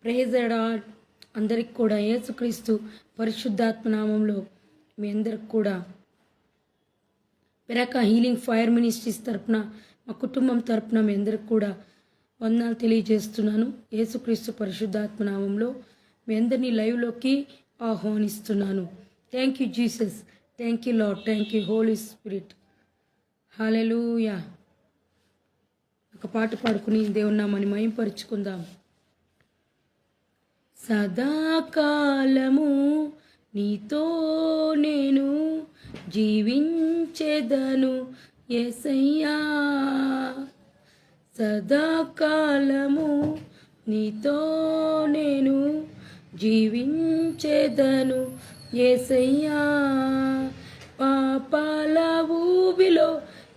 Praise lord. అందరికి కూడా యేసుక్రీస్తు పరిశుద్ధాత్మ నామంలో మీ అందరికి కూడా పెరక హీలింగ్ ఫైర్ మినిస్ట్రీస్ తరపున మా కుటుంబం తరపున మీ అందరికి కూడా వందనాలు తెలియజేస్తున్నాను. యేసుక్రీస్తు పరిశుద్ధాత్మ నామంలో మీ అందరినీ లైవ్లోకి ఆహ్వానిస్తున్నాను. Thank you Jesus, thank you Lord, thank you Holy Spirit. Hallelujah. ఒక పాట పాడుకుని దేవుని నామాన్ని మహిమపరుచుకుందాం. సదాకాలము నీతో నేను జీవించెదను యేసయ్యా, సదాకాలము నీతో నేను జీవించెదను యేసయ్యా, పాపాల ఊబిలో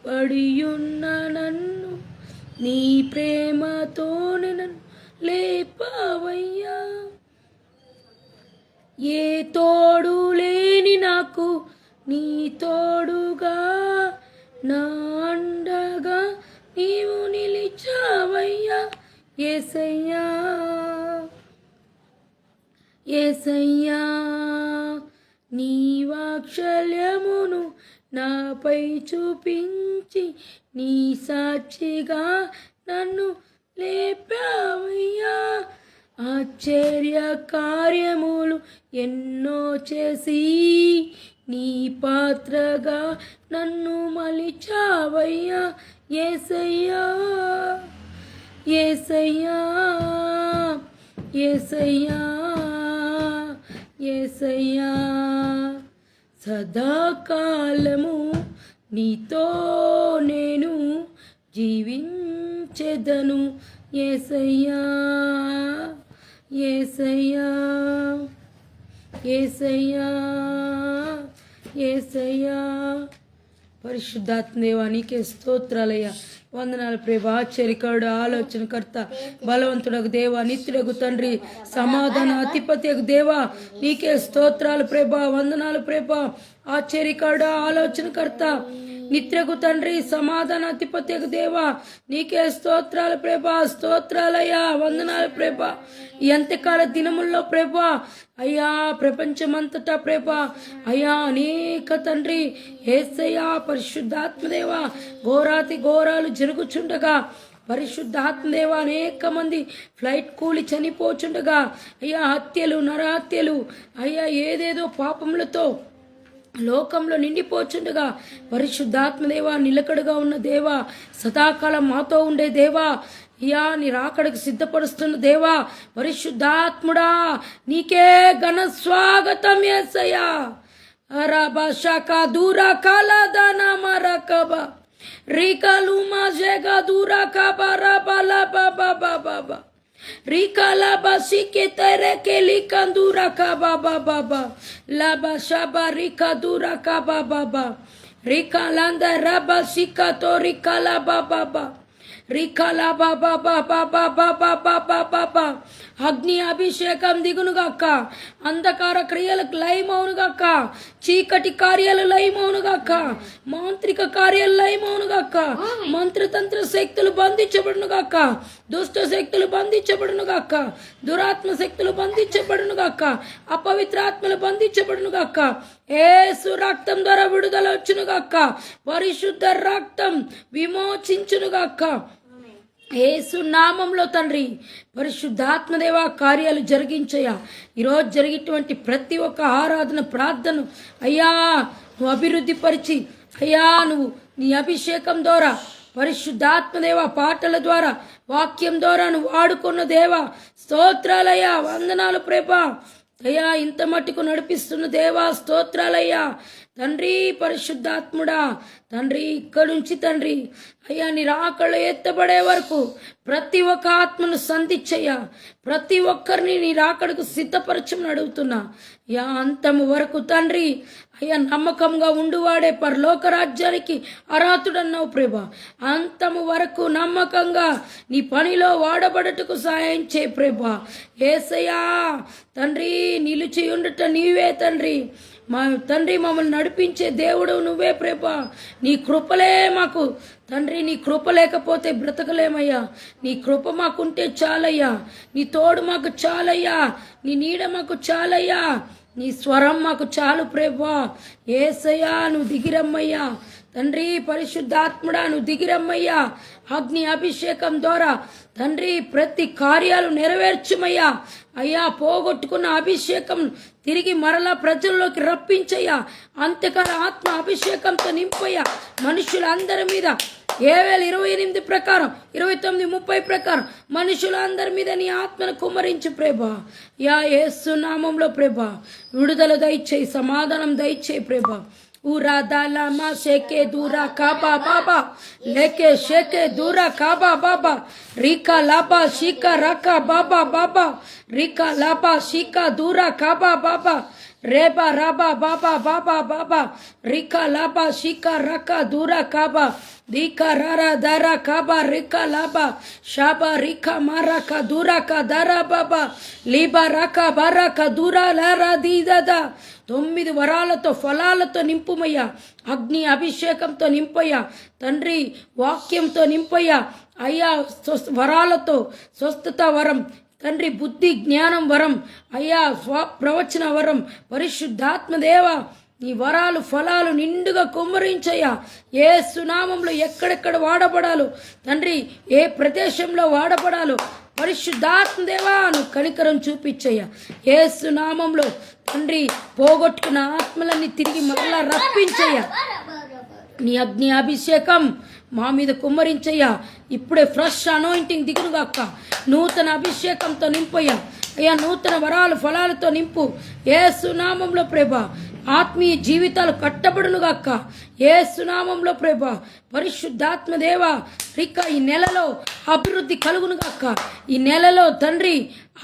పడియున్న నన్ను నీ ప్రేమతోనే నన్ను లేపవయ్యా, ఏ తోడు లేని నాకు నీ తోడుగా నా అండగా నీవు నిలిచావయ్యా యేసయ్యా, యేసయ్యా, నీ వాత్సల్యమును నాపై చూపించి నీ సాక్షిగా నన్ను లేపావయ్యా, ఆశ్చర్య కార్యములు ఎన్నో చేసి నీ పాత్రగా నన్ను మలిచావయ్యా యేసయ్యా, యేసయ్యా, యేసయ్యా, యేసయ్యా, సదాకాలము నీతో నేను జీవించెదను యేసయ్యా, యేసయ్యా, యేసయ్యా, యేసయ్యా. పరిశుద్ధాత్మ దేవా నీకే స్తోత్రాలయ్యా, వందనాలు ప్రభా. ఆశ్చర్యకరుడు, ఆలోచనకర్త, బలవంతుడకు దేవా, నిత్యుడకు తండ్రి, సమాధాన అధిపతియకు దేవా నీకే స్తోత్రాలు ప్రభా, వందనాలు ప్రభా. ఆశ్చర్యకరుడు, ఆలోచనకర్త, నిత్యకు తండ్రి, సమాధాన అధిపత్యకు దేవా నీకే స్తోత్రాలు ప్రభా, స్తోత్రాలయ్యా, వందనాలు ప్రభా. ఈ అంత్యకాల దినముల్లో ప్రభా అయ్యా, ప్రపంచమంతటా ప్రభా అయ్యా అనేక తండ్రి యేసయ్యా పరిశుద్ధాత్మదేవా ఘోరాతి ఘోరాలు జరుగుచుండగా, పరిశుద్ధాత్మదేవా అనేక మంది ఫ్లైట్ కూలి చనిపోచుండగా, అయ్యా హత్యలు, నరహత్యలు, అయ్యా ఏదేదో పాపములతో లోకంలో నిండిపోచుండగా, పరిశుద్ధాత్మదేవా నిలకడగా ఉన్న దేవా, సదాకాలం మాతో ఉండే దేవా, అయ్యా నీ రాకడకు సిద్ధపరుస్తున్న దేవా, పరిశుద్ధాత్ముడా నీకే ఘన స్వాగతం యేసయ్యా. అరబా షకా దూరా కాలా దానా మరకబా రీకాలు మాజేగా దూరా కాబా రబాలా బాబా బాబా Rika laba sike tere keli kandura kaba baba laba shaba rika dura kaba baba rika landa raba sika to rika laba baba rika laba baba baba baba baba అగ్ని అభిషేకం దిగునుగాక, అంధకార క్రియలకు లయమౌనుగాక, చీకటి కార్యాలు లయమౌనుగాక, మాంత్రిక కార్యాలు లయమౌనుగాక, మంత్రతంత్ర శక్తులు బంధించబడునుగాక, దుష్ట శక్తులు బంధించబడునుగాక, దురాత్మ శక్తులు బంధించబడునుగాక, అపవిత్రాత్మలు బంధించబడునుగాక, యేసు రక్తం ద్వారా విడుదల వచ్చునుగాక, పరిశుద్ధ రక్తం విమోచించునుగాక యేసు నామంలో తండ్రి. పరిశుద్ధాత్మదేవా కార్యాలు జరిగించయ్యా. ఈరోజు జరిగేటువంటి ప్రతి ఒక్క ఆరాధన ప్రార్థన అయ్యా నువ్వు అభివృద్ధి పరిచి, అయ్యా నువ్వు నీ అభిషేకం ద్వారా, పరిశుద్ధాత్మదేవా పాటల ద్వారా, వాక్యం ద్వారా నువ్వు వాడుకున్న దేవా స్తోత్రాలయ్యా, వందనాలు ప్రభా. అయ్యా ఇంత మట్టుకు నడిపిస్తున్న దేవా స్తోత్రాలయ్యా తండ్రి. పరిశుద్ధాత్ముడా తండ్రి, ఇక్కడ నుంచి తండ్రి అయ్యా నీ రాకళ్ళు ఎత్తబడే వరకు ప్రతి ఒక్క ఆత్మను సంధించయ్యా, ప్రతి ఒక్కరిని నీ రాకడకు సిద్ధపరచమని అడుగుతున్నా. అయ్యా అంతము వరకు తండ్రి అయ్యా నమ్మకంగా ఉండువాడే పరలోక రాజ్యానికి అర్హతుడన్నావు ప్రభా. అంతము వరకు నమ్మకంగా నీ పనిలో వాడబడటకు సహాయం చేయ ప్రభా. యేసయ్యా తండ్రి, నిలిచి ఉండుట నీవే తండ్రి. మా తండ్రి మమ్మల్ని నడిపించే దేవుడు నువ్వే ప్రభా. నీ కృపలే మాకు తండ్రి, నీ కృప లేకపోతే బ్రతకలేమయ్యా. నీ కృప మాకుంటే చాలయ్యా. నీ తోడు మాకు చాలయ్యా. నీ నీడ మాకు చాలయ్యా. నీ స్వరం మాకు చాలు ప్రభా. యేసయ్యా నువ్వు దిగిరమ్మయ్యా. తండ్రి పరిశుద్ధాత్ముడా నువ్వు దిగిరమ్మయ్యా. అగ్ని అభిషేకం ద్వారా తండ్రి ప్రతి కార్యాలు నెరవేర్చుమయ్యా. అయ్యా పోగొట్టుకున్న అభిషేకం తిరిగి మరలా ప్రజల్లోకి రప్పించయ్యా. అంతేకాల ఆత్మ అభిషేకంతో నింపయ్యా. మనుషులందరి మీద ఏవేళ 28 ప్రకారం 29, 30 ప్రకారం మనుషులందరి మీద నీ ఆత్మను కుమ్మరించు ప్రభా. యా యేసు నామంలో ప్రభా విడుదల దయచేయి, సమాధానం దయచేయి ప్రభా. ఊరా దాలామా షేకే దూరా కాబా బాబా లేకే షేకే దూరా కాబా బాబా రీకా లాబా షీకా రకా బాబా బాబా రీకా లాబా షీకా దూరా కాబా బాబా రేబా రాబా బాబా బాబా బాబా రీకా లాబా షీకా రకా దూరా కాబా దీకా రారా దారా కాబా రీకా లాబా షాబా రీకా మారా కా దూరా కా దారా బాబా లీబా రాకా బారా కా దూరా లారా దీదాదా 9 వరాలతో ఫలాలతో నింపుమయ్యా. అగ్ని అభిషేకంతో నింపయ్యా. తండ్రి వాక్యంతో నింపయ్యా. అయ్యా వరాలతో స్వస్థత వరం తండ్రి, బుద్ధి జ్ఞానం వరం అయ్యా, ప్రవచన వరం, పరిశుద్ధాత్మదేవ నీ వరాలు ఫలాలు నిండుగా కుమ్మరించయ్యా. ఏ సునామంలో ఎక్కడెక్కడ వాడబడాలో తండ్రి, ఏ ప్రదేశంలో వాడబడాలో పరిశుద్ధాత్మదేవా నువ్వు కనికరం చూపించయ్యా. యేసు నామంలో తండ్రి పోగొట్టుకున్న ఆత్మలన్నీ తిరిగి మరలా రప్పించయ్యా. నీ అగ్ని అభిషేకం మా మీద కుమ్మరించయ్యా. ఇప్పుడే ఫ్రెష్ అనాయింటింగ్ దిగునుగాక. నూతన అభిషేకంతో నింపయ్యా. అయ్యా నూతన వరాలు ఫలాలతో నింపు. యేసు నామంలో ప్రభా ఆత్మీయ జీవితాలు కట్టబడునుగాక. యేసు నామంలో ప్రభా పరిశుద్ధాత్మదేవ రికా ఈ నెలలో అభివృద్ధి కలుగునుగాక. ఈ నెలలో తండ్రి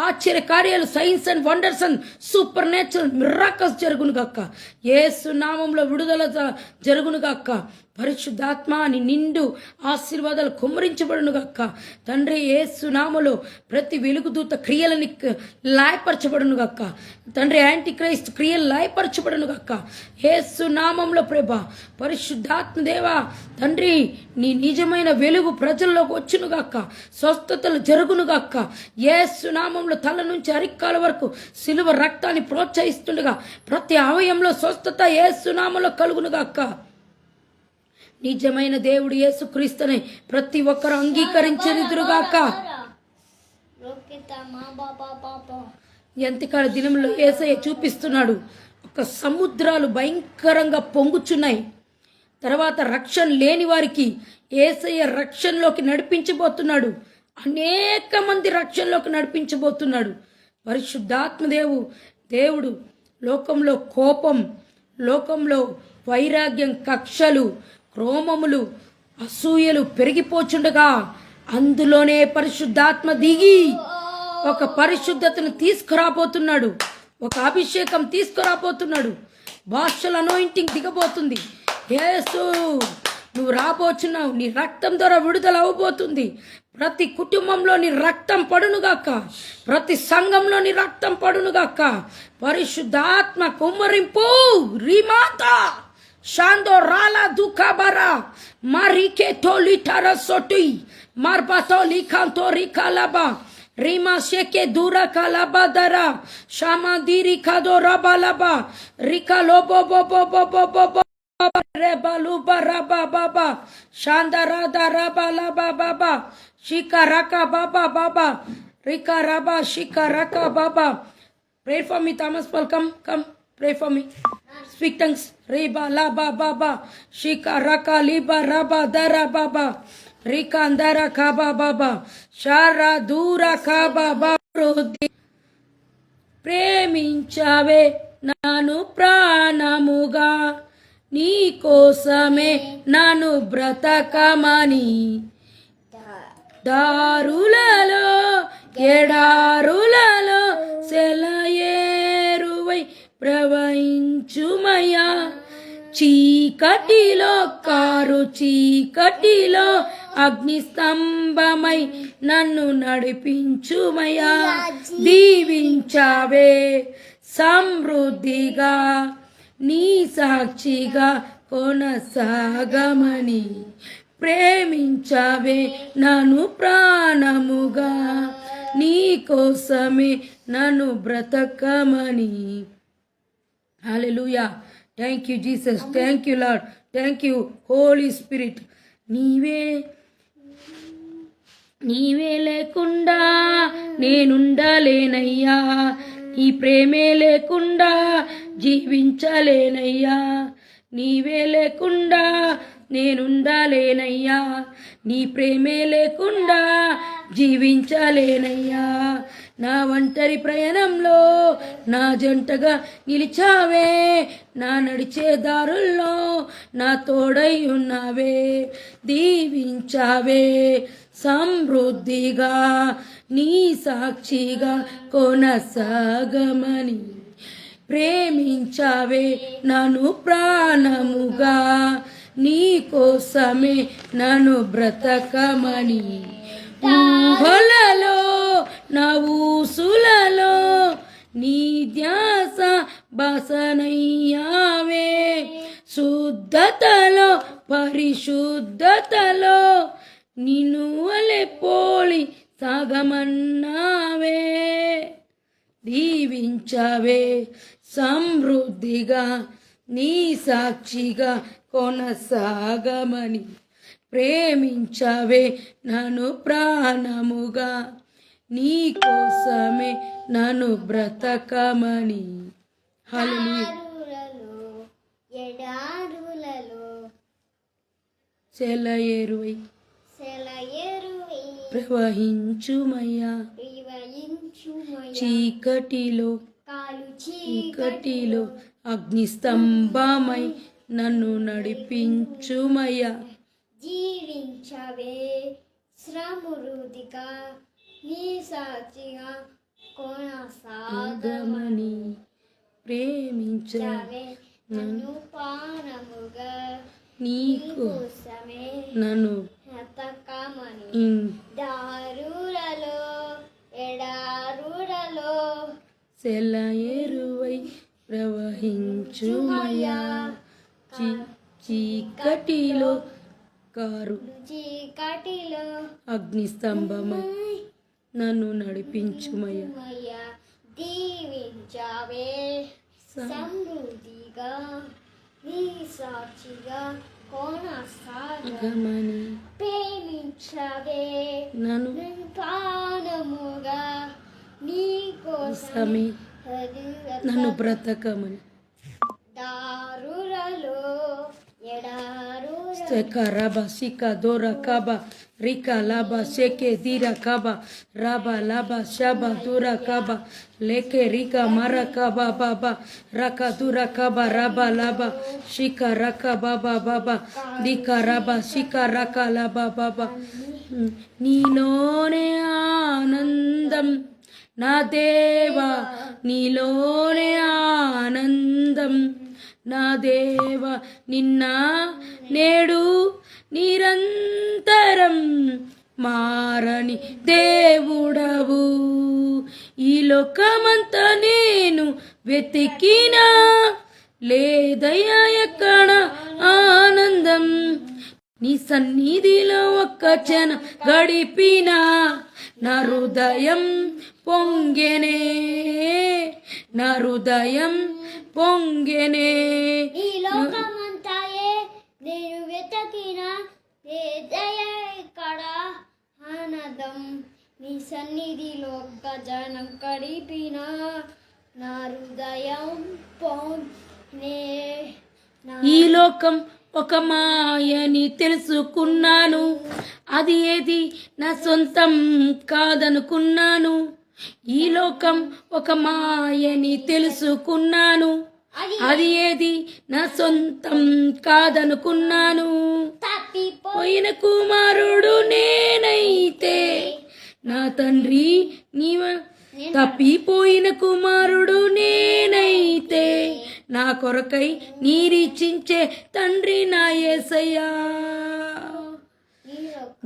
ఆశ్చర్య కార్యాలు, signs and wonders and supernatural miracles జరుగునుగాక. యేసు నామంలో విడుదల జరుగునుగాక. పరిశుద్ధాత్మ నీ నిండు ఆశీర్వాదాలు కుమ్మరించబడునుగాక. తండ్రి యేసు నామములో ప్రతి వెలుగుదూత క్రియలని లాయపరచబడునుగాక. తండ్రి యాంటీ క్రైస్ట్ క్రియలు లాయపరచబడునుగాక. యేసు నామంలో ప్రభా పరిశుద్ధాత్మ దేవా తండ్రి నీ నిజమైన వెలుగు ప్రజల్లోకి వచ్చునుగాక. స్వస్థతలు జరుగునుగాక. యేసు నామంలో తల నుంచి అరికాల వరకు సిలువ రక్తాన్ని ప్రోత్సహిస్తుండగా ప్రతి అవయంలో స్వస్థత యేసు నామంలో కలుగునుగాక. నిజమైన దేవుడు యేసుక్రీస్తుని ప్రతి ఒక్కరు అంగీకరించెదరుగాక. ఎంతకాల దినంలో యేసయ్య చూపిస్తున్నాడు. ఒక సముద్రాలు భయంకరంగా పొంగుచున్నాయి. తర్వాత రక్షణ లేని వారికి యేసయ్య రక్షణలోకి నడిపించబోతున్నాడు. అనేక మంది రక్షణలోకి నడిపించబోతున్నాడు. దేవుడు లోకంలో కోపం, లోకంలో వైరాగ్యం, కక్షలు, క్రోమములు, అసూయలు పెరిగిపోచుండగా అందులోనే పరిశుద్ధాత్మ దిగి ఒక పరిశుద్ధతను తీసుకురాబోతున్నాడు. ఒక అభిషేకం తీసుకురాబోతున్నాడు. భాషల అనాయింటింగ్ దిగబోతుంది. యేసు నువ్వు రాబోచున్నావు. నీ రక్తం ద్వారా విడుదల అవబోతుంది. ప్రతి కుటుంబంలో నీ రక్తం పడునుగాక. ప్రతి సంఘంలో నీ రక్తం పడునుగాక. పరిశుద్ధాత్మ కుమ్మరింపు రీమాత షాందో రాలా దుఃఖబరా మారికే తోలిటారా సొటి మార్బాతో లిఖాంతో రికాలాబా రీమా షేకే దూరా కాలాబా దరా షామా దీరి ఖాదో రాబాలాబా రికా లోబో బోబో బోబో బోబో రేబా లూబా రాబా బాబా షాందరా దరాబా లాబా బాబా షికా రకా బాబా బాబా రికా రాబా షికా రకా బాబా. Pray for me, Thomas Paul. Come. Pray for me. Speak tongues. Reba laba baba. Shika raka liba raba dara baba. Rika andara kaba baba. Shara dura kaba baba. ప్రేమించావే నాను ప్రాణముగా, నీ కోసమే నాను బ్రతకమని, దారులలో ఎడారులలో సెలయేరువై ప్రవహించుమయ్యా. చీకటిలో కారు చీకటిలో అగ్నిస్తంభమై నన్ను నడిపించుమయ్యా. దీవించావే సమృద్ధిగా నీ సాక్షిగా కొనసాగమని ప్రేమించావే నన్ను ప్రాణముగా నీ కోసమే నన్ను బ్రతకమని. Hallelujah. Thank you Jesus, thank you Lord, thank you Holy Spirit. నీవే లేకుండా నేనుండలేనయ్యా, నీ ప్రేమే లేకుండా జీవించలేనయ్యా, నీవే లేకుండా నేనుండలేనయ్యా, నీ ప్రేమే లేకుండా జీవించలేనయ్యా. నా ఒంటరి ప్రయాణంలో నా జంటగా నిలిచావే, నా నడిచే దారుల్లో నా తోడై ఉన్నావే. దీవించావే సమృద్ధిగా నీ సాక్షిగా కొనసాగమని ప్రేమించావే నన్ను ప్రాణముగా నీ కోసమే నన్ను బ్రతకమని. ఊహలలో నా ఊసులలో నీ ధ్యాస బాసనయ్యావే, శుద్ధతలో పరిశుద్ధతలో నిన్ను వలె పోలి సాగమన్నావే. దీవించావే సమృద్ధిగా నీ సాక్షిగా కొనసాగమని ప్రేమించావే నన్ను ప్రాణముగా నీ కోసమే నన్ను బ్రతకమని. హల్లెలూయా. సెలయేరువై ప్రవహించుమయ్యా, చీకటిలో అగ్నిస్తంభమై నన్ను నడిపించుమయ్యా. జీవించవే సమృద్ధిగా నీ సాక్షిగా కొనసాగమని ప్రేమించవే నన్ను ప్రాణముగా నీ కోసమే నన్ను బ్రతకమని. దారులలో ఎడారులలో సెలయేరువై ప్రవహించుమయ్యా, చీకటిలో అగ్నిస్తంభమై నన్ను నడిపించుమయ్యా. దీవించావే సమృద్ధిగా నీ సాక్షిగా కొనసాగమని ప్రేమించవే నన్ను ప్రాణముగా నీ కోసమే నన్ను బ్రతకమని. దారులలో Sekaraba sika dora kaba rika laba sheke dira kaba raba laba shaba dura kaba leke rika mara kaba baba raka dura kaba raba laba shika raka baba baba dika raba shika raka laba baba. నీలోనే ఆనందం నా దేవా, నీలోనే ఆనందం నా దేవ, నిన్న నేడు నిరంతరం మారని దేవుడవు. ఈ లోకమంతా నేను వెతికినా లేదయ్యా ఎక్కడ ఆనందం, నీ సన్నిధిలో ఒక్క క్షణం గడిపినా నా హృదయం పొంగెనే, నా హృదయం పొంగెనే. ఈ లోకమంతాయే నేను వెతకినా లేదయ్యా ఎక్కడ ఆనందం, నీ సన్నిధిలో ఒక్క క్షణం గడిపినా నా హృదయం పొంగెనే. ఈ లోకం ఒక మాయని తెలుసుకున్నాను, అది ఏది నా సొంతం కాదనుకున్నాను. ఈ లోకం ఒక మాయని తెలుసుకున్నాను, అది ఏది నా సొంతం కాదనుకున్నాను. తప్పిపోయిన కుమారుడు నేనైతే నా తండ్రి నీవ, తప్పిపోయిన కుమారుడు నేనైతే నా కొరకై నీరిచించే తండ్రి నా యేసయ్యా.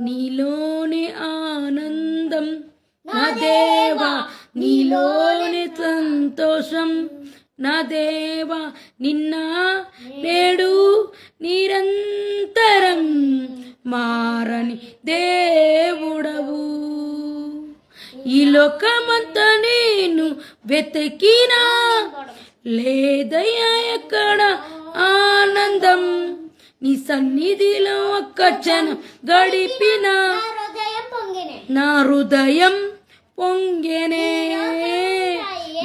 నీలోనే ఆనందం నా దేవా, నీలోనే సంతోషం నా దేవా నిన్న నేడు నిరంతరం మారని దేవుడవు. ఈ లోకమంతా నేను వెతికినా లేదయ్యా ఎక్కడ ఆనందం, నీ సన్నిధిలో ఒక్క క్షణం గడిపిన నా హృదయం పొంగెనే,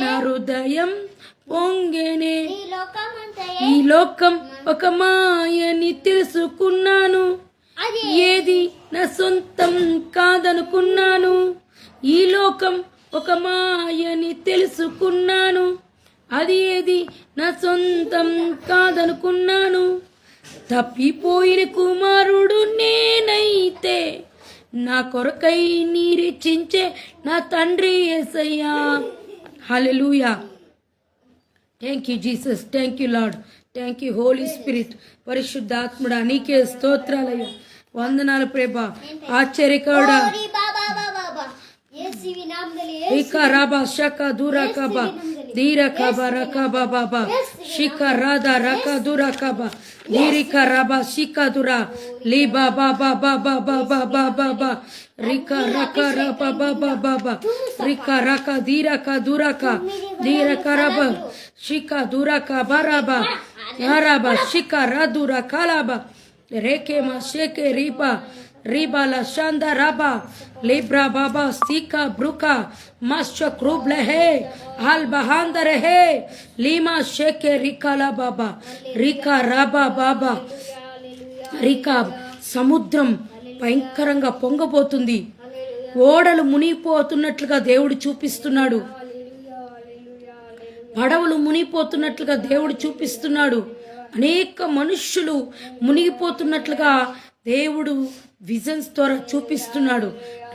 నా హృదయం పొంగెనే. ఈ లోకం ఒక మాయని తెలుసుకున్నాను, ఏది నా సొంతం కాదనుకున్నాను. ఈ లోకం ఒక మాయని తెలుసుకున్నాను, అది ఏది నా సొంతం కాదనుకున్నాను. తప్పిపోయిన కుమారుడు నేనైతే నా కొరకై నీరెచ్చించే నా తండ్రి యేసయ్యా. Hallelujah. Thank you Jesus, thank you Lord, thank you Holy Spirit. పరిశుద్ధాత్ముడా నీకే స్తోత్రాలయ్యా, వందనాలు ప్రభా, ఆశ్చర్యకరుడా. Ika raba shaka dura kaba dira kaba rakaba baba shika rada raka dura kaba dirika raba shika dura liba baba baba baba baba rika raka raba baba baba rika raka dira ka dura ka dira karaba shika dura ka baraba yaraba shika radura kalaba reke ma sheke riba riba la shanda raba libra baba sika bruka masha kruble he al bahandare he lima sheke rikala baba rika raba baba rika సముద్రం భయంకరంగా పొంగబోతుంది, ఓడలు మునిగిపోతున్నట్లుగా దేవుడు చూపిస్తున్నాడు, పడవలు మునిగిపోతున్నట్లుగా దేవుడు చూపిస్తున్నాడు, అనేక మనుష్యులు మునిగిపోతున్నట్లుగా దేవుడు విజన్స్ ద్వారా చూపిస్తున్నాడు.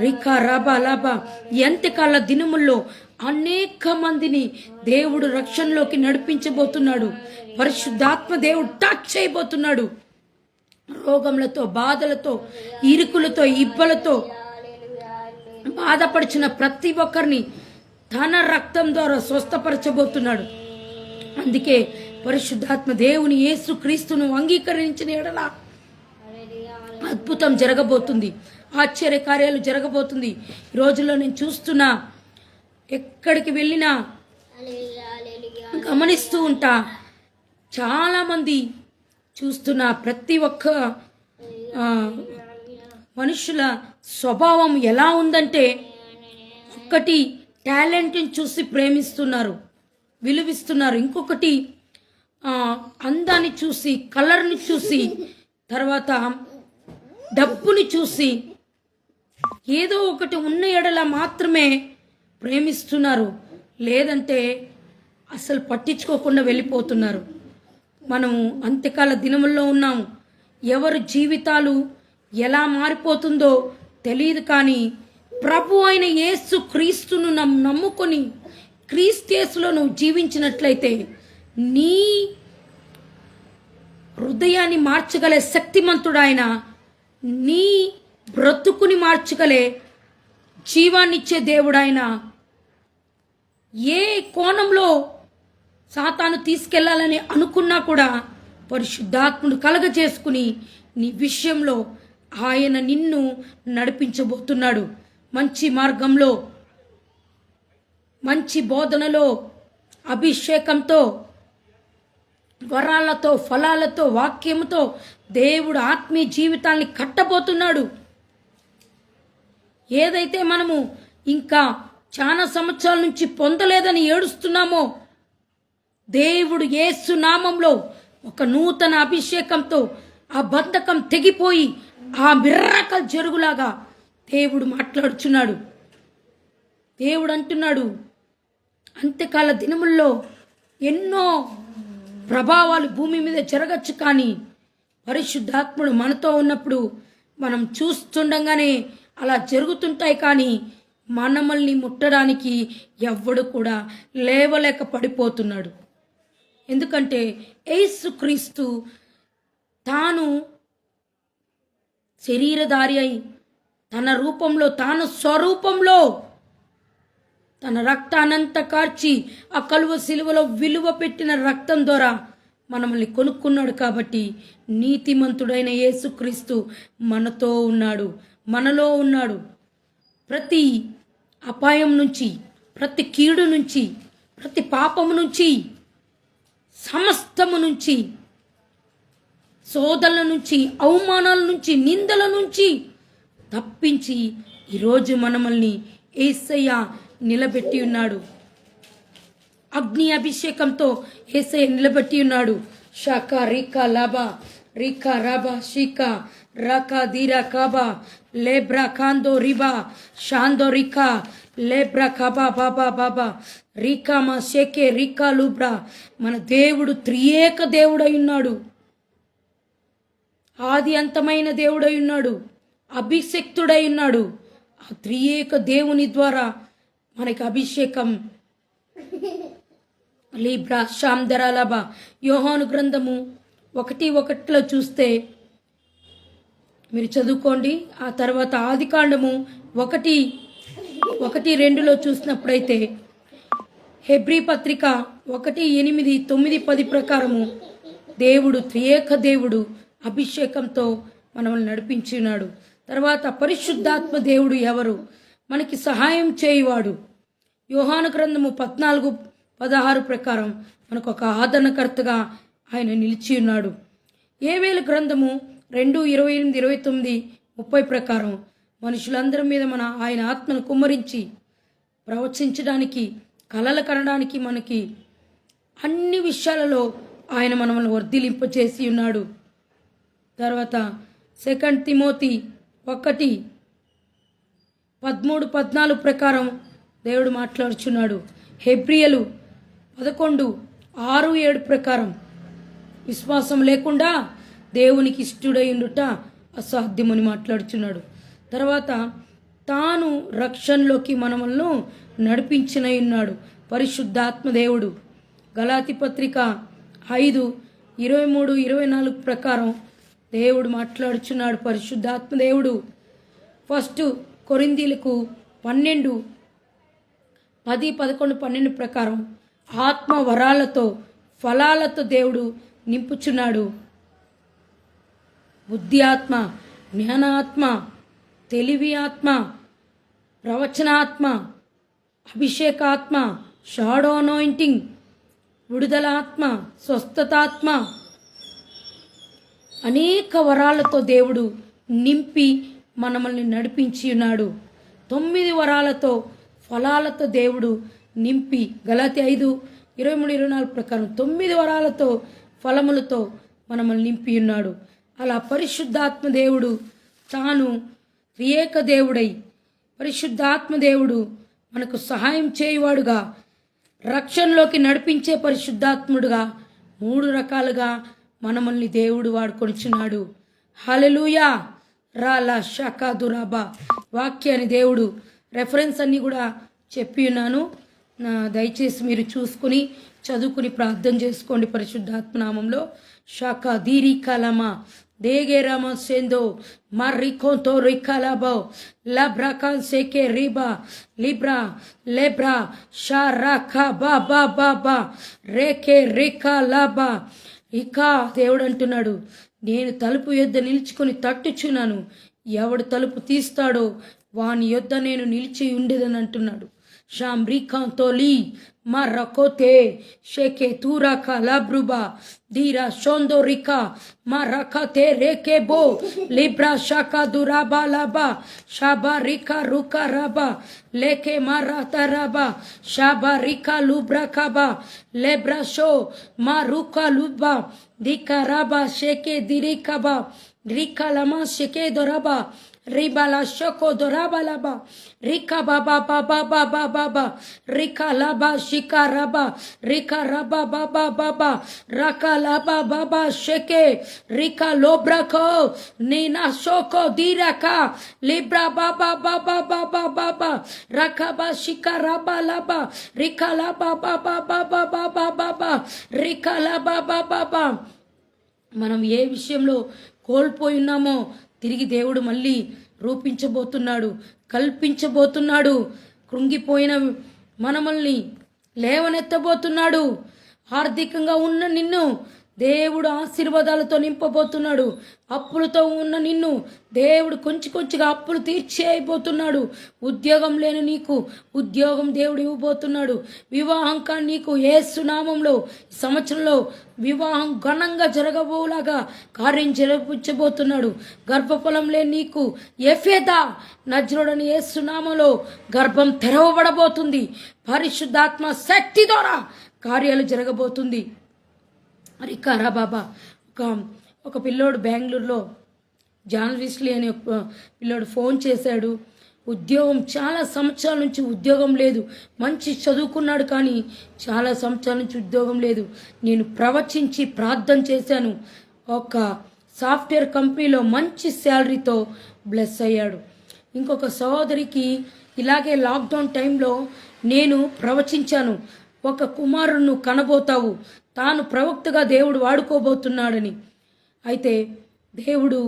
రికా రాబా లాబా ఎంతకాల దినముల్లో అనేక మందిని దేవుడు రక్షణలోకి నడిపించబోతున్నాడు. పరిశుద్ధాత్మ దేవుడు టచ్ చేయబోతున్నాడు. రోగములతో, బాధలతో, ఇరుకులతో, ఇబ్బలతో బాధపడిచిన ప్రతి ఒక్కరిని తన రక్తం ద్వారా స్వస్థపరచబోతున్నాడు. అందుకే పరిశుద్ధాత్మ దేవుని యేసు క్రీస్తును అంగీకరించిన ఎడల అద్భుతం జరగబోతుంది, ఆశ్చర్య కార్యాలు జరగబోతుంది. ఈ రోజుల్లో నేను చూస్తున్నా, ఎక్కడికి వెళ్ళినా గమనిస్తూ ఉంటా, చాలా మంది చూస్తున్నా, ప్రతి ఒక్క మనుషుల స్వభావం ఎలా ఉందంటే, ఒక్కటి టాలెంట్ని చూసి ప్రేమిస్తున్నారు, విలువిస్తున్నారు, ఇంకొకటి అందాన్ని చూసి, కలర్ని చూసి, తర్వాత డబ్బుని చూసి, ఏదో ఒకటి ఉన్న ఎడల మాత్రమే ప్రేమిస్తున్నారు, లేదంటే అసలు పట్టించుకోకుండా వెళ్ళిపోతున్నారు. మనం అంత్యకాల దినముల్లో ఉన్నాం. ఎవరి జీవితాలు ఎలా మారిపోతుందో తెలియదు, కానీ ప్రభు అయిన యేసు క్రీస్తును నమ్ముకొని క్రీస్తేసులో నువ్వు జీవించినట్లయితే నీ హృదయాన్ని మార్చగలే శక్తిమంతుడు ఆయన, నీ బ్రతుకుని మార్చగలే జీవాన్నిచ్చే దేవుడు ఆయన. ఏ కోణంలో సాతాను తీసుకెళ్లాలని అనుకున్నా కూడా పరిశుద్ధాత్ముడు కలగజేసుకుని నీ విషయంలో ఆయన నిన్ను నడిపించబోతున్నాడు. మంచి మార్గంలో, మంచి బోధనలో, అభిషేకంతో, వరాలతో, ఫలాలతో, వాక్యముతో దేవుడు ఆత్మీయ జీవితాన్ని కట్టబోతున్నాడు. ఏదైతే మనము ఇంకా చాలా సంవత్సరాల నుంచి పొందలేదని ఏడుస్తున్నామో, దేవుడు యేసు నామంలో ఒక నూతన అభిషేకంతో ఆ బంధకం తెగిపోయి ఆ మిర్రకల్ జరుగులాగా దేవుడు మాట్లాడుచున్నాడు. దేవుడు అంటున్నాడు, అంత్యకాల దినముల్లో ఎన్నో ప్రభావాలు భూమి మీద జరగచ్చు, కానీ పరిశుద్ధాత్ముడు మనతో ఉన్నప్పుడు మనం చూస్తుండగానే అలా జరుగుతుంటాయి. కానీ మనమల్ని ముట్టడానికి ఎవ్వడు కూడా లేవలేక పడిపోతున్నాడు. ఎందుకంటే యేసుక్రీస్తు తాను శరీరధారి అయి తన రూపంలో, తాను స్వరూపంలో తన రక్తానంతా కార్చి ఆ కలువ సిలువలో విలువ పెట్టిన రక్తం ద్వారా మనల్ని కొనుక్కున్నాడు. కాబట్టి నీతిమంతుడైన యేసుక్రీస్తు మనతో ఉన్నాడు, మనలో ఉన్నాడు. ప్రతి అపాయం నుంచి, ప్రతి కీడు నుంచి, ప్రతి పాపము నుంచి, సమస్తము నుంచి, శోధనల నుంచి, అవమానాల నుంచి, నిందల నుంచి తప్పించి ఈరోజు మనల్ని యేసయ్య నిలబెట్టి ఉన్నాడు. అగ్ని అభిషేకంతో యేసయ్య నిలబెట్టి ఉన్నాడు. షాక రీకా లాబా రీకా రాబా షీకా రాకా దీరా కాబా లేబ్రా కాందో రిబా షాందో రికా లేబ్రా కాబా బాబా బాబా రీకా మా షేకే రీకా లూబ్రా. మన దేవుడు త్రియేక దేవుడై ఉన్నాడు, ఆది అంతమైన దేవుడై ఉన్నాడు, అభిషేక్తుడై ఉన్నాడు. ఆ త్రియేక దేవుని ద్వారా మనకి అభిషేకం. లీబ్రా షాందరాలబా. యోహాను గ్రంథము 1:1 చూస్తే మీరు చదువుకోండి. ఆ తర్వాత ఆది కాండము 1:2 చూసినప్పుడైతే హెబ్రీ పత్రిక 1:8, 9, 10 ప్రకారము దేవుడు త్రియేక దేవుడు అభిషేకంతో మనల్ని నడిపించినాడు. తర్వాత పరిశుద్ధాత్మ దేవుడు ఎవరు? మనకి సహాయం చేయువాడు. యోహాను గ్రంథము 14:16 ప్రకారం మనకు ఒక ఆదరణకర్తగా ఆయన నిలిచి ఉన్నాడు. యోవేలు గ్రంథము 2:28, 29, 30 ప్రకారం మనుషులందరి మీద ఆయన ఆత్మను కుమ్మరించి ప్రవచించడానికి, కలలు కనడానికి, మనకి అన్ని విషయాలలో ఆయన మనల్ని వర్ధిలింపచేసి ఉన్నాడు. తర్వాత 2 తిమోతి 1:13, 14 ప్రకారం దేవుడు మాట్లాడుచున్నాడు. హెబ్రియలు 11:6, 7 ప్రకారం విశ్వాసం లేకుండా దేవునికి ఇష్టడై ఉండుట అసాధ్యమని మాట్లాడుచున్నాడు. తర్వాత తాను రక్షణలోకి మనల్ని నడిపించిన ఉన్నాడు పరిశుద్ధాత్మ దేవుడు. గలాతీ పత్రిక 5:23, 24 ప్రకారం దేవుడు మాట్లాడుచున్నాడు పరిశుద్ధాత్మ దేవుడు. 1 కొరింథీయులకు 12:10, 11, 12 ప్రకారం ఆత్మ వరాలతో, ఫలాలతో దేవుడు నింపుచున్నాడు. బుద్ధి ఆత్మ, జ్ఞానాత్మ, తెలివి ఆత్మ, ప్రవచనాత్మ, అభిషేకాత్మ, షాడో అనాయింటింగ్, విడుదల ఆత్మ, స్వస్థతాత్మ, అనేక వరాలతో దేవుడు నింపి మనల్ని నడిపించి ఉన్నాడు. 9 వరాలతో, ఫలాలతో దేవుడు నింపి, గలాతీ 5:23, 24 ప్రకారం 9 వరాలతో, ఫలములతో మనల్ని నింపి ఉన్నాడు. అలా పరిశుద్ధాత్మ దేవుడు తాను త్రియేక దేవుడై, పరిశుద్ధాత్మ దేవుడు మనకు సహాయం చేయువాడుగా, రక్షణలోకి నడిపించే పరిశుద్ధాత్ముడుగా 3 రకాలుగా మనల్ని దేవుడు వాడుకొనిచున్నాడు. హల్లెలూయా. రాలా షాకా దురాబా వాక్యాన్ని దేవుడు రెఫరెన్స్ అన్నీ కూడా చెప్పి ఉన్నాను. దయచేసి మీరు చూసుకుని చదువుకుని ప్రార్థన చేసుకోండి. పరిశుద్ధాత్మ నామంలో షాకా దీరి కలమా దేగే రామ సెందో మర్రికోతో రికలబో లబ్రాకాన్ సేకే రిబా లిబ్రా లెబ్రా షారాకా బాబా బాబా రేకే రికా లాబా. ఇక దేవుడు అంటున్నాడు, నేను తలుపు యొద్ద నిలుచుకొని తట్టుచున్నాను, ఎవడు తలుపు తీస్తాడో వాని యొద్ద నేను నిలిచి ఉండేదని అంటున్నాడు. షామ్రికాంతోలి మర్రకోతే షేకే తూరాకా లాబ్రుబా దీరా షోందో రికా మర్రకతే రేకే బో లిబ్రా షాకా దురాబా లాబా షాబా రికా రుకా రాబా లేకే మర్రతా రాబా షాబా రికా లూబ్రా కాబా లేబ్రా షో మా రుకా లుబా దికా రాబా షేకే దిరికాబా రికా లమా షేకే దొరాబా రిబాలా షోకో దొరాబాలాబా రికా బాబా బాబా బాబా బాబా రికా లాబా షికా రాబా రికా రాబా బాబా బాబా రాకా లాబా బాబా షేకే రికా లోబ్రాకో నీనా షోకో దీరాకా లిబ్రా బాబా బాబా బాబా బాబా రాకాబా షికా రాబా లాబా రికా లాబా బాబా బాబా బాబా బాబా రికా లాబా బాబా బాబా. మనం ఏ విషయంలో కోల్పోయి ఉన్నామో తిరిగి దేవుడు మళ్ళీ రూపించబోతున్నాడు, కల్పించబోతున్నాడు. కృంగిపోయిన మనమల్ని లేవనెత్తబోతున్నాడు. ఆర్థికంగా ఉన్న నిన్ను దేవుడు ఆశీర్వాదాలతో నింపబోతున్నాడు. అప్పులతో ఉన్న నిన్ను దేవుడు కొంచెంగా అప్పులు తీర్చేయబోతున్నాడు. ఉద్యోగం లేని నీకు ఉద్యోగం దేవుడు ఇవ్వబోతున్నాడు. వివాహం కాని నీకు యేసు నామంలో ఈ సంవత్సరంలో వివాహం ఘనంగా జరగబోలాగా కార్యం జరిపించబోతున్నాడు. గర్భఫలం లేని నీకు ఎఫెదా నజరుడని యేసు నామంలో గర్భం తెరవబడబోతుంది. పరిశుద్ధాత్మ శక్తి ద్వారా కార్యాలు జరగబోతుంది. అరే కారా బాబా, ఒక పిల్లోడు బెంగళూరులో జాన్ విస్లీ అనే ఒక పిల్లోడు ఫోన్ చేశాడు. ఉద్యోగం చాలా సంవత్సరాల నుంచి ఉద్యోగం లేదు. మంచి చదువుకున్నాడు కానీ చాలా సంవత్సరాల నుంచి ఉద్యోగం లేదు. నేను ప్రవచించి ప్రార్థన చేశాను. ఒక సాఫ్ట్వేర్ కంపెనీలో మంచి శాలరీతో బ్లెస్ అయ్యాడు. ఇంకొక సహోదరికి ఇలాగే లాక్డౌన్ టైంలో నేను ప్రవచించాను, ఒక కుమారుణ్ణి కనబోతావు, తాను ప్రవక్తగా దేవుడు వాడుకోబోతున్నాడని. అయితే దేవుడు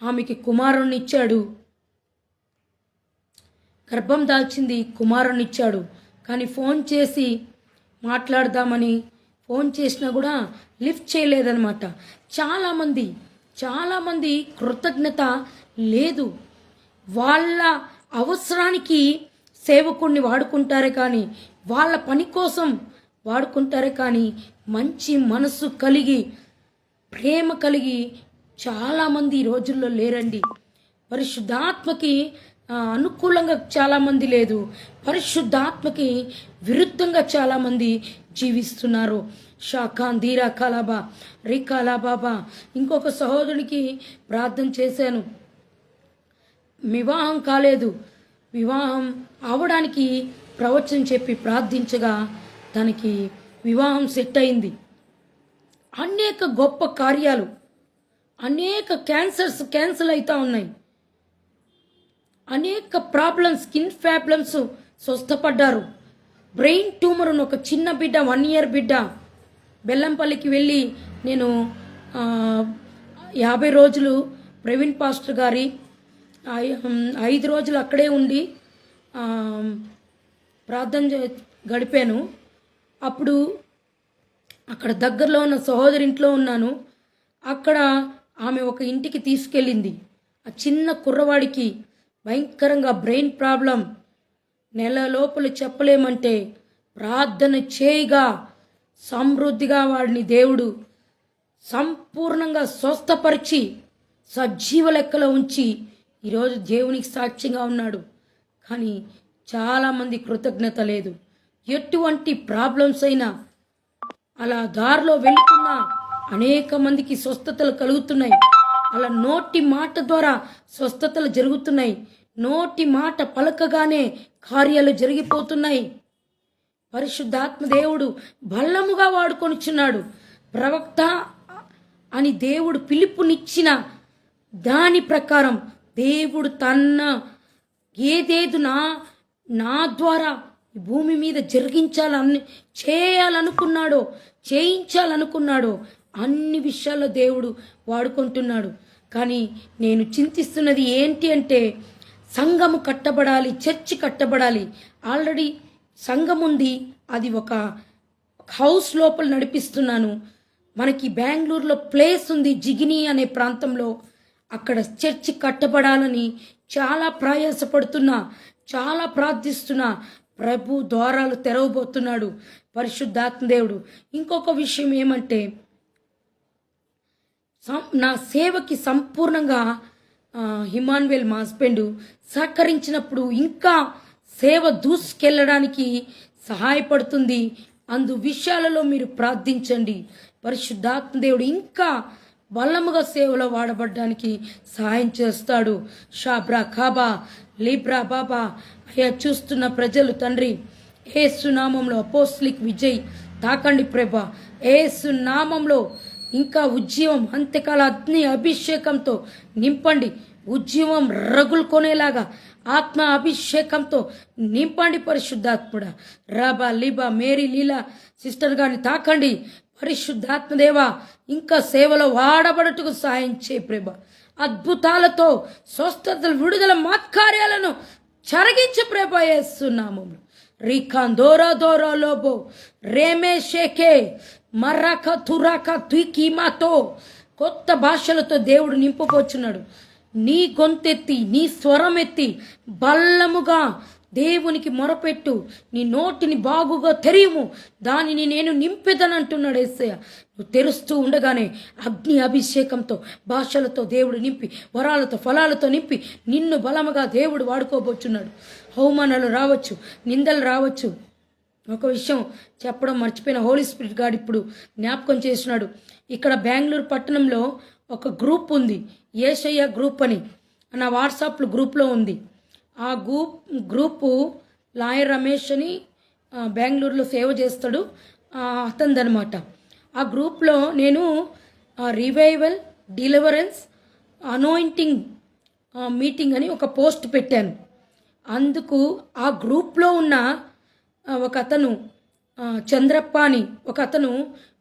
ఆమెకి కుమారుణ్ణి ఇచ్చాడు, గర్భం దాల్చింది, కుమారుణ్ణి ఇచ్చాడు. కానీ ఫోన్ చేసి మాట్లాడదామని ఫోన్ చేసినా కూడా లిఫ్ట్ చేయలేదన్నమాట. చాలామంది కృతజ్ఞత లేదు. వాళ్ళ అవసరానికి సేవకుణ్ణి వాడుకుంటారే కానీ, వాళ్ళ పని కోసం వాడుకుంటారే కానీ, మంచి మనసు కలిగి ప్రేమ కలిగి చాలామంది ఈ రోజుల్లో లేరండి. పరిశుద్ధాత్మకి అనుకూలంగా చాలామంది లేదు, పరిశుద్ధాత్మకి విరుద్ధంగా చాలామంది జీవిస్తున్నారు. షాఖాన్ ధీరా కలాబా రికాలా బాబా. ఇంకొక సహోదరునికి ప్రార్థన చేశాను, వివాహం కాలేదు. వివాహం అవడానికి ప్రవచనం చెప్పి ప్రార్థించగా తనకి వివాహం సెట్ అయింది. అనేక గొప్ప కార్యాలు, అనేక క్యాన్సర్స్ క్యాన్సిల్ అవుతూ ఉన్నాయి. అనేక ప్రాబ్లమ్స్, స్కిన్ ప్రాబ్లమ్స్ స్వస్థపడ్డారు. బ్రెయిన్ ట్యూమర్ ఉన్న ఒక చిన్న బిడ్డ, 1 year బిడ్డ బెల్లంపల్లికి వెళ్ళి నేను 50 రోజులు ప్రవీణ్ పాస్టర్ గారి 5 రోజులు అక్కడే ఉండి ప్రార్థన గడిపాను. అప్పుడు అక్కడ దగ్గరలో ఉన్న సహోదరి ఇంట్లో ఉన్నాను. అక్కడ ఆమె ఒక ఇంటికి తీసుకెళ్ళింది. ఆ చిన్న కుర్రవాడికి భయంకరంగా బ్రెయిన్ ప్రాబ్లం, నెల లోపల చెప్పలేమంటే ప్రార్థన చేయగా సమృద్ధిగా వాడిని దేవుడు సంపూర్ణంగా స్వస్థపరిచి సజీవ లెక్కలో ఉంచి ఈరోజు దేవునికి సాక్ష్యంగా ఉన్నాడు. కానీ చాలామంది కృతజ్ఞత లేదు. ఎటువంటి ప్రాబ్లమ్స్ అయినా అలా దారిలో వెళుతున్నా అనేక మందికి స్వస్థతలు కలుగుతున్నాయి. అలా నోటి మాట ద్వారా స్వస్థతలు జరుగుతున్నాయి. నోటి మాట పలకగానే కార్యాలు జరిగిపోతున్నాయి. పరిశుద్ధాత్మ దేవుడు బల్లముగా వాడుకొనిచున్నాడు. ప్రవక్త అని దేవుడు పిలుపునిచ్చిన దాని ప్రకారం దేవుడు తన ఏదేదు నా ద్వారా భూమి మీద చేయించాలనుకున్నాడో అన్ని విషయాల్లో దేవుడు వాడుకుంటున్నాడు. కానీ నేను చింతిస్తున్నది ఏంటి అంటే, సంఘము కట్టబడాలి, చర్చి కట్టబడాలి. ఆల్రెడీ సంఘం ఉంది, అది ఒక హౌస్ లోపల నడిపిస్తున్నాను. మనకి బెంగళూరులో ప్లేస్ ఉంది, జిగిని అనే ప్రాంతంలో. అక్కడ చర్చి కట్టబడాలని చాలా ప్రయాసపడుతున్నా, చాలా ప్రార్థిస్తున్నా. ప్రభు ద్వారాలు తెరవబోతున్నాడు పరిశుద్ధాత్మదేవుడు. ఇంకొక విషయం ఏమంటే, నా సేవకి సంపూర్ణంగా హిమాన్వేల్ మా హస్బెండ్ సహకరించినప్పుడు ఇంకా సేవ దూసుకెళ్ళడానికి సహాయపడుతుంది. అందు విషయాలలో మీరు ప్రార్థించండి. పరిశుద్ధాత్మదేవుడు ఇంకా బలముగా సేవలో వాడబడ్డానికి సహాయం చేస్తాడు. షాబ్రా ఖాబా లీబ్రా బాబా. అయ్యా, చూస్తున్న ప్రజలు తండ్రి, యేసు నామంలో అపోస్తలిక్ విజయ్ తాకండి ప్రభా. యేసు నామంలో ఇంకా ఉజ్జీవం, అంత్యకాల అగ్ని అభిషేకంతో నింపండి. ఉజ్జీవం రగులుకొనేలాగా ఆత్మ అభిషేకంతో నింపండి పరిశుద్ధాత్ముడా. రాబా లీబా మేరీ లీలా సిస్టర్ గారిని తాకండి పరిశుద్ధాత్మదేవా. ఇంకా సేవలో వాడబడుటకు సాయం చేయి ప్రభా. అద్భుతాలతో స్వస్థతలు, విడుదల, మత్కార్యాలను జరిగించే ప్రభా యేసు నామములో. రికాందోరా దోరా లోబో రేమే షేకే మర్రక తురక తుయికీమాతో కొత్త భాషలతో దేవుడు నింపబోచున్నాడు. నీ గొంతెత్తి నీ స్వరం ఎత్తి బల్లముగా దేవునికి మొరపెట్టు, నీ నోటిని బాగుగా తెరియుము, దానిని నేను నింపెదనంటున్నాడు యేసయ్య. నువ్వు తెరుస్తూ ఉండగానే అగ్ని అభిషేకంతో భాషలతో దేవుడు నింపి, వరాలతో ఫలాలతో నింపి నిన్ను బలముగా దేవుడు వాడుకోబోచున్నాడు. అవమానాలు రావచ్చు, నిందలు రావచ్చు. ఒక విషయం చెప్పడం మర్చిపోయిన, హోలీ స్పిరిట్ గాడు ఇప్పుడు జ్ఞాపకం చేస్తున్నాడు. ఇక్కడ బెంగళూరు పట్టణంలో ఒక గ్రూప్ ఉంది, యేసయ్య గ్రూప్ అని నా వాట్సాప్ గ్రూప్లో ఉంది. ఆ గ్రూపు లాయర్ రమేష్ అని బెంగళూరులో సేవ చేస్తాడు, అతనిదనమాట. ఆ గ్రూప్లో నేను రివైవల్, డెలివరెన్స్, అనాయింటింగ్ మీటింగ్ అని ఒక పోస్ట్ పెట్టాను. అందుకు ఆ గ్రూప్లో ఉన్న ఒక అతను చంద్రప్ప అని ఒక అతను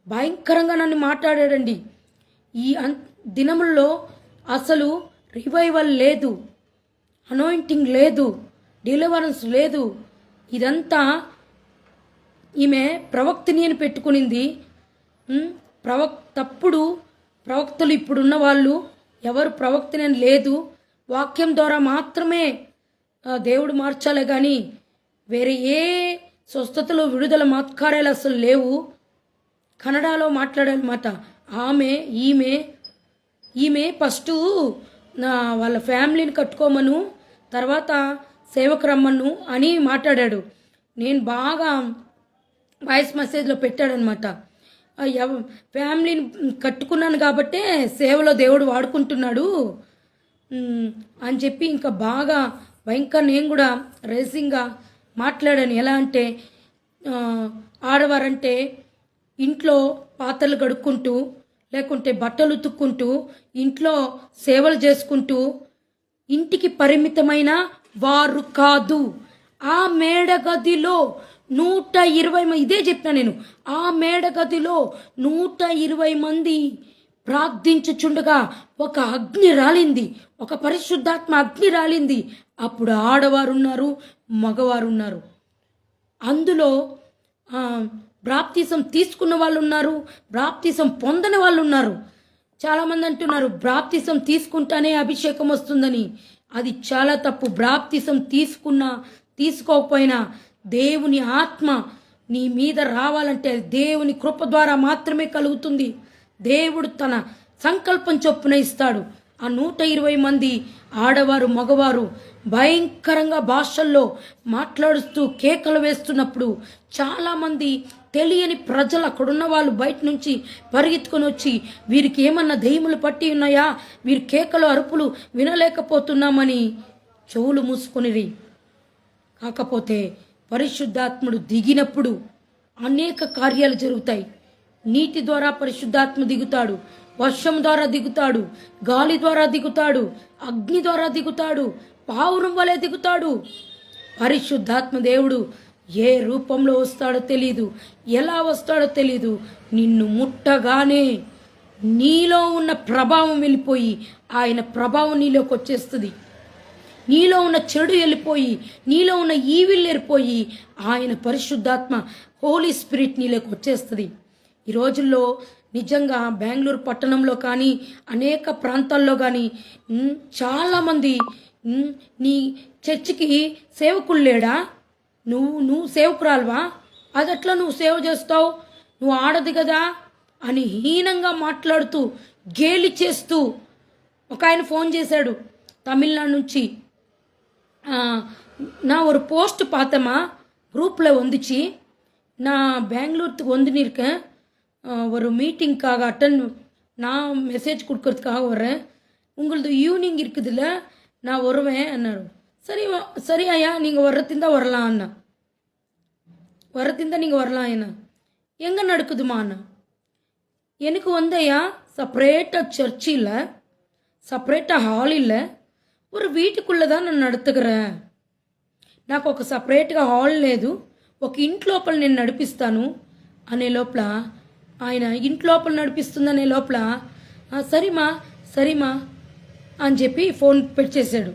భయంకరంగా నన్ను మాట్లాడాడండి. ఈ దినముల్లో అసలు రివైవల్ లేదు, అనాయింటింగ్ లేదు, డెలివరెన్స్ లేదు, ఇదంతా ఈమె ప్రవక్తిని అని పెట్టుకునింది. తప్పుడు ప్రవక్తలు ఇప్పుడున్న వాళ్ళు ఎవరు ప్రవక్తిని అని లేదు, వాక్యం ద్వారా మాత్రమే దేవుడు మార్చాలే కానీ వేరే ఏ స్వస్థతలు విడుదల మాత్కార్యాలు అసలు లేవు. కన్నడలో మాట్లాడాలన్నమాట. ఈమె ఫస్టు వాళ్ళ ఫ్యామిలీని కట్టుకోమను, తర్వాత సేవకు రమ్మను అని మాట్లాడాడు. నేను బాగా వాయిస్ మెసేజ్లో పెట్టాడనమాట. ఫ్యామిలీని కట్టుకున్నాను కాబట్టే సేవలో దేవుడు వాడుకుంటున్నాడు అని చెప్పి ఇంకా బాగా భయంకర నేను కూడా రేసింగ్గా మాట్లాడాను. ఎలా అంటే ఆడవారంటే ఇంట్లో పాత్రలు కడుక్కుంటూ, లేకుంటే బట్టలు ఉతుక్కుంటూ, ఇంట్లో సేవలు చేసుకుంటూ ఇంటికి పరిమితమైన వారు కాదు. ఆ మేడగదిలో 120 ఇదే చెప్తా నేను, ఆ మేడగదిలో 120 మంది ప్రార్థించుచుండగా ఒక అగ్ని రాలింది, ఒక పరిశుద్ధాత్మ అగ్ని రాలింది. అప్పుడు ఆడవారు ఉన్నారు, మగవారు ఉన్నారు. అందులో బాప్తిసం తీసుకున్న వాళ్ళు ఉన్నారు, బాప్తిసం పొందని వాళ్ళు ఉన్నారు. చాలామంది అంటున్నారు బాప్తిసం తీసుకుంటానే అభిషేకం వస్తుందని. అది చాలా తప్పు. బాప్తిసం తీసుకున్నా తీసుకోకపోయినా దేవుని ఆత్మ నీ మీద రావాలంటే దేవుని కృప ద్వారా మాత్రమే కలుగుతుంది. దేవుడు తన సంకల్పం చొప్పున ఇస్తాడు. ఆ 120 మంది ఆడవారు మగవారు భయంకరంగా భాషల్లో మాట్లాడుతూ కేకలు వేస్తున్నప్పుడు చాలామంది తెలియని ప్రజలు అక్కడున్న వాళ్ళు బయట నుంచి పరిగెత్తుకొని వచ్చి వీరికి ఏమన్నా దెయ్యములు పట్టి ఉన్నాయా, వీరి కేకలు అరుపులు వినలేకపోతున్నామని చెవులు మూసుకొనిరి. కాకపోతే పరిశుద్ధాత్ముడు దిగినప్పుడు అనేక కార్యాలు జరుగుతాయి. నీటి ద్వారా పరిశుద్ధాత్మ దిగుతాడు, వర్షం ద్వారా దిగుతాడు, గాలి ద్వారా దిగుతాడు, అగ్ని ద్వారా దిగుతాడు, పావురం వలె దిగుతాడు. పరిశుద్ధాత్మ దేవుడు ఏ రూపంలో వస్తాడో తెలీదు, ఎలా వస్తాడో తెలీదు. నిన్ను ముట్టగానే నీలో ఉన్న ప్రభావం వెళ్ళిపోయి ఆయన ప్రభావం నీలోకి వచ్చేస్తుంది. నీలో ఉన్న చెడు వెళ్ళిపోయి, నీలో ఉన్న ఈవిల్ వెళ్ళిపోయి ఆయన పరిశుద్ధాత్మ హోలీ స్పిరిట్ నీలోకి వచ్చేస్తుంది. ఈ రోజుల్లో నిజంగా బెంగళూరు పట్టణంలో కానీ అనేక ప్రాంతాల్లో కానీ చాలామంది నీ చర్చికి సేవకులు లేడా, నువ్వు సేవకురాలువా, అదట్లా నువ్వు సేవ చేస్తావు, నువ్వు ఆడది కదా అని హీనంగా మాట్లాడుతూ గేలి చేస్తూ ఒక ఆయన ఫోన్ చేశాడు తమిళనాడు నుంచి. நான் ஒரு போஸ்ட் பார்த்தேம்மா குரூப்பில் வந்துச்சு, நான் பெங்களூருக்கு வந்துனிருக்கேன், ஒரு மீட்டிங்காக நான் மெசேஜ் கொடுக்கறதுக்காக வரேன், உங்களது ஈவினிங் இருக்குதுல்ல நான் வருவேன் అన్నారు. సరే అయ్యా நீங்கள் வர்றதிந்தா வரலாம் அண்ணா, வரதிந்தா நீங்கள் வரலாம் அண்ணா. எங்கே நடக்குதுமா அண்ணா? எனக்கு ஐயா செப்பரேட்டாக சர்ச் இல்லை, செப்பరేటాக హాల్ இல்லை, ஒரு వీటికుள்ளே தான் నేను నడుతుகிறேன், నాకు ఒక సపరేట్గా హాల్ లేదు, ఒక ఇంట్లోపల నేను నడిపిస్తాను అనే లోపల ఆయన ఇంట్లోపల నడిపిస్తుందనే లోపల సరేమా అని చెప్పి ఫోన్ పెట్టేశాడు.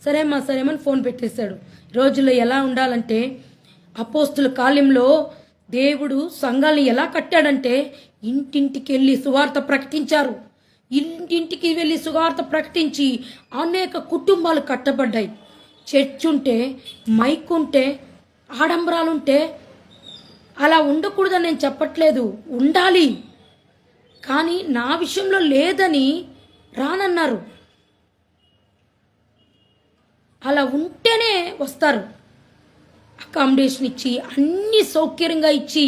సరేమ్మా అని ఫోన్ పెట్టేశాడు. రోజుల్లో ఎలా ఉండాలంటే అపోస్తుల కాలంలో దేవుడు సంఘాలను ఎలా కట్టాడంటే ఇంటింటికి వెళ్ళి సువార్త ప్రకటించారు. ఇంటింటికి వెళ్ళి సువార్త ప్రకటించి అనేక కుటుంబాలు కట్టబడ్డాయి. చర్చ్ ఉంటే, మైక్ ఉంటే, ఆడంబరాలుంటే అలా ఉండకూడదని నేను చెప్పట్లేదు, ఉండాలి. కానీ నా విషయంలో లేదని రానన్నారు. అలా ఉంటేనే వస్తారు. అకామిడేషన్ ఇచ్చి, అన్ని సౌకర్యంగా ఇచ్చి,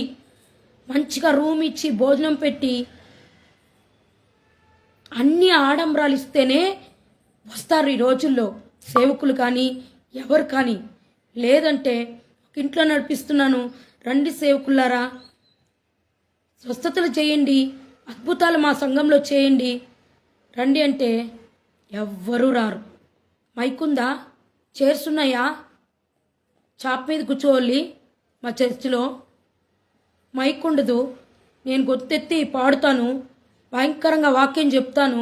మంచిగా రూమ్ ఇచ్చి, భోజనం పెట్టి, అన్ని ఆడంబరాలు ఇస్తేనే వస్తారు ఈ రోజుల్లో సేవకులు కానీ ఎవరు కానీ. లేదంటే ఒక ఇంట్లో నడిపిస్తున్నాను, రండి సేవకులారా, స్వస్థతలు చేయండి, అద్భుతాలు మా సంఘంలో చేయండి రండి అంటే ఎవ్వరూ రారు. మైకుందా, చైర్స్ ఉన్నాయా, చాప్ మీద కూర్చోవాలి. మా చర్చిలో మైక్ ఉండదు. నేను గొంతెత్తి పాడుతాను, భయంకరంగా వాక్యం చెప్తాను,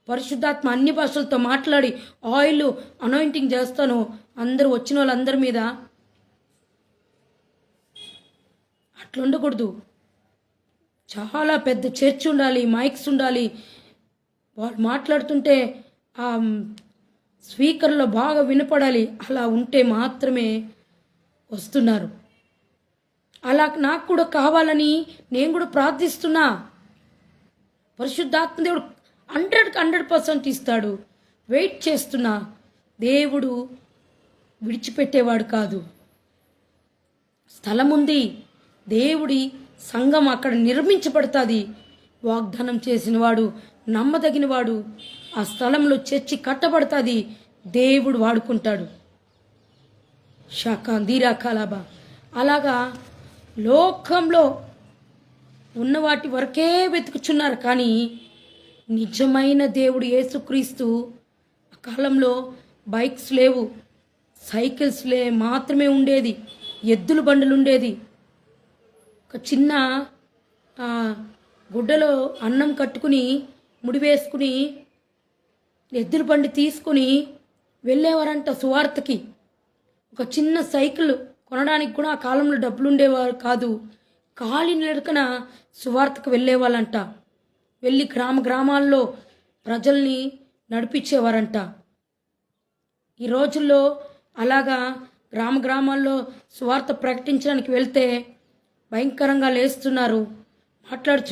పరిశుద్ధాత్మ అన్ని భాషలతో మాట్లాడి ఆయిల్ అనాయింటింగ్ చేస్తాను అందరూ వచ్చిన వాళ్ళందరి మీద. అట్లా ఉండకూడదు. చాలా పెద్ద చర్చ్ ఉండాలి, మైక్స్ ఉండాలి. వాళ్ళు మాట్లాడుతుంటే ఆ స్పీకర్లో బాగా వినపడాలి. అలా ఉంటే మాత్రమే వస్తున్నారు. అలా నాకు కూడా కావాలని నేను కూడా ప్రార్థిస్తున్నా. పరిశుద్ధాత్మ దేవుడు 100% ఇస్తాడు. వెయిట్ చేస్తున్నా. దేవుడు విడిచిపెట్టేవాడు కాదు. స్థలం ఉంది, దేవుడి సంఘం అక్కడ నిర్మించబడుతుంది. వాగ్దానం చేసినవాడు, నమ్మదగినవాడు. ఆ స్థలంలో చర్చి కట్టబడుతుంది. దేవుడు వాడుకుంటాడు. షాకాందీరా కలాబా. అలాగా లోకంలో ఉన్న వాటి వరకే వెతుకుచున్నారు. కానీ నిజమైన దేవుడు యేసుక్రీస్తు ఆ కాలంలో బైక్స్ లేవు, సైకిల్స్ మాత్రమే ఉండేది, ఎద్దుల బండులు ఉండేది. ఒక చిన్న గుడ్డలో అన్నం కట్టుకుని ముడివేసుకుని ఎద్దుల బండి తీసుకుని వెళ్ళేవారంట సువార్తకి. ఒక చిన్న సైకిల్ కొనడానికి కూడా ఆ కాలంలో డబ్బులు ఉండేవారు కాదు. కాలినడకన సువార్తకు వెళ్ళేవాళ్ళంట. వెళ్ళి గ్రామాల్లో ప్రజల్ని నడిపించేవారంట. ఈ రోజుల్లో అలాగా గ్రామాల్లో సువార్త ప్రకటించడానికి వెళ్తే భయంకరంగా లేస్తున్నారు, మాట్లాడుతూ